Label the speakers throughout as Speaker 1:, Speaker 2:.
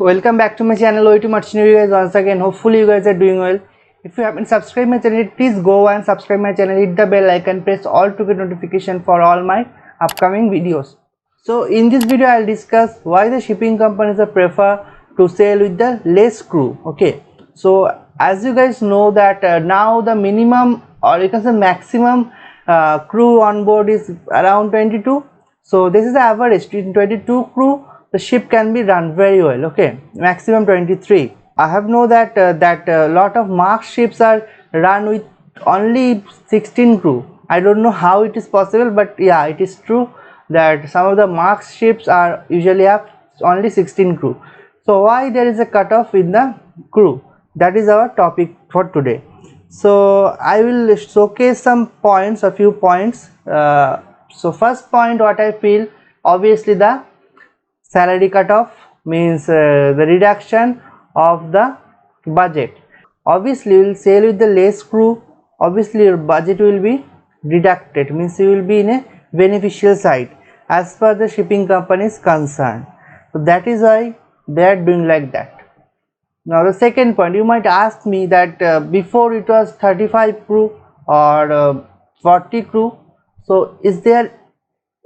Speaker 1: Welcome back to my channel. Way too much new you guys once again. Hopefully you guys are doing well. If you haven't subscribed my channel, please go and subscribe my channel, hit the bell icon, press all to get notification for all my upcoming videos. So in this video I'll discuss why the shipping companies prefer to sail with the less crew. Okay, so as you guys know that now the minimum or you can say maximum crew on board is around 22. So this is the average. In 22 crew the ship can be run very well. Okay, maximum 23. I have know that lot of Mark ships are run with only 16 crew. I don't know how it is possible, but yeah, it is true that some of the Mark ships are usually have only 16 crew. So why there is a cutoff in the crew? That is our topic for today. So I will showcase some points, a few points. So first point, what I feel, obviously the salary cutoff means the reduction of the budget. Obviously you will sail with the less crew, obviously your budget will be deducted, means you will be in a beneficial side as far the shipping company is concerned. So that is why they are doing like that. Now the second point, you might ask me that before it was 35 crew or 40 crew, so is there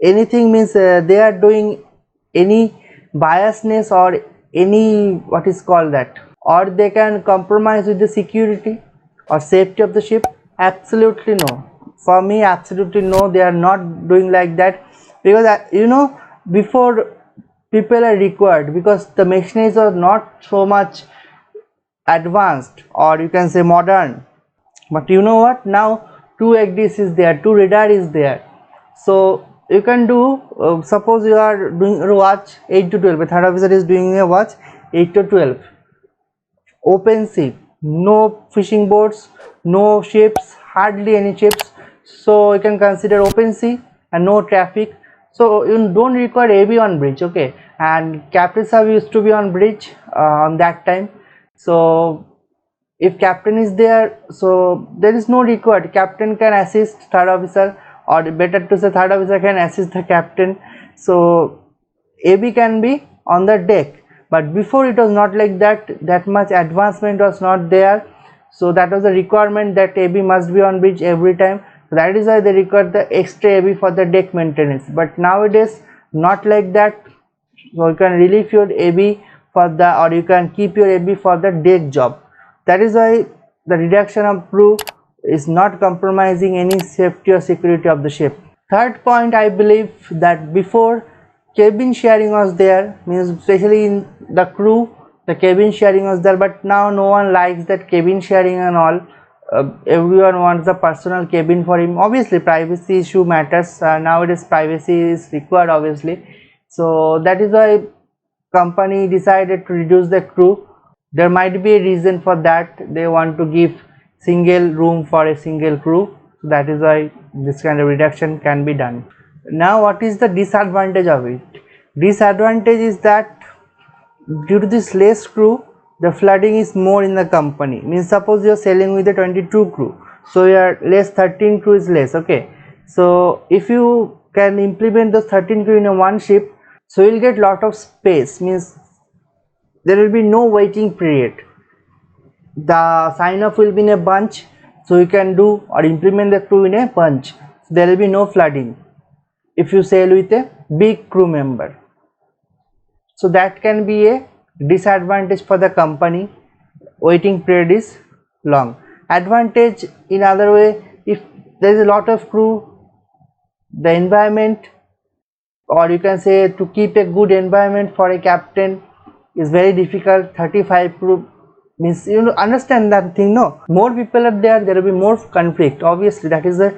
Speaker 1: anything, means they are doing any biasness or any what is called that, or they can compromise with the security or safety of the ship? Absolutely no. For me, absolutely no, they are not doing like that, because you know, before people are required, because the machineries are not so much advanced or you can say modern, but you know what, now 2 ACDs is there, 2 radar is there, so you can do suppose you are doing a watch 8 to 12, a third officer is doing a watch 8 to 12, open sea, no fishing boats, no ships, hardly any ships, so you can consider open sea and no traffic, so you don't require AB on bridge. Okay, and captains have used to be on bridge on that time, so if captain is there, so there is no required, captain can assist third officer, or better to say third officer can assist the captain, so AB can be on the deck. But before it was not like that, that much advancement was not there, so that was a requirement that AB must be on bridge every time. That is why they require the extra AB for the deck maintenance. But nowadays not like that, so you can relieve your AB for the, or you can keep your AB for the deck job. That is why the reduction of crew is not compromising any safety or security of the ship. Third point, I believe that before cabin sharing was there, means especially in the crew the cabin sharing was there, but now no one likes that cabin sharing and all. Everyone wants the personal cabin for him. Obviously privacy issue matters, nowadays privacy is required obviously, so that is why company decided to reduce the crew. There might be a reason for that, they want to give single room for a single crew, so that is why this kind of reduction can be done. Now what is the disadvantage of it? Disadvantage is that due to this less crew, the flooding is more in the company, means suppose you are sailing with a 22 crew, so your less 13 crew is less. Okay, so if you can implement the 13 crew in a one ship, so you will get lot of space, means there will be no waiting period, the sign off will be in a bunch, so you can do or implement the crew in a bunch, so there will be no flooding if you sail with a big crew member. So that can be a disadvantage for the company, waiting period is long. Advantage in other way, if there is a lot of crew, the environment, or you can say to keep a good environment for a captain is very difficult. 35 crew means, you know, understand that thing, no, more people are there, there will be more conflict, obviously that is a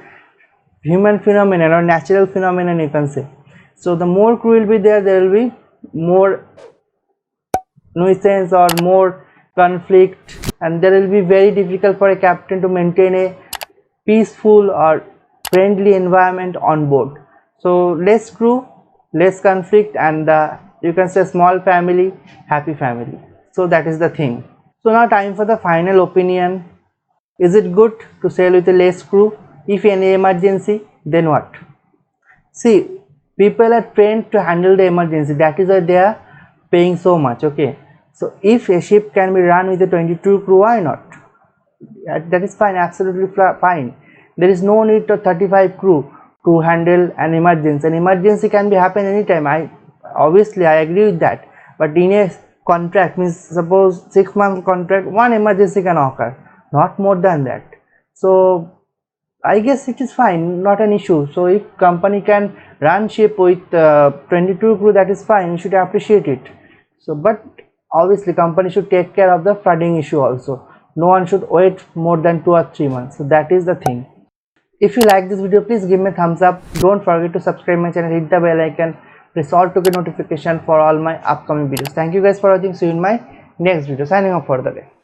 Speaker 1: human phenomenon or natural phenomenon you can say. So the more crew will be there, there will be more nuisance or more conflict, and there will be very difficult for a captain to maintain a peaceful or friendly environment on board. So less crew, less conflict, and you can say small family, happy family. So that is the thing. So now time for the final opinion. Is it good to sail with a less crew? If any emergency, then what? See, people are trained to handle the emergency, that is why they are paying so much. Okay, So if a ship can be run with a 22 crew, why not? That is fine, absolutely fine. There is no need to 35 crew to handle an emergency. An emergency can be happen anytime. I agree with that, but in a contract, means suppose 6-month contract, one emergency can occur, not more than that. So I guess it is fine, not an issue. So if company can run ship with 22 crew, that is fine, you should appreciate it. So but obviously company should take care of the flooding issue also. No one should wait more than 2 or 3 months. So that is the thing. If you like this video, please give me a thumbs up. Don't forget to subscribe my channel, hit the bell icon, press all to get notification for all my upcoming videos. Thank you guys for watching. See you in my next video. Signing off for the day.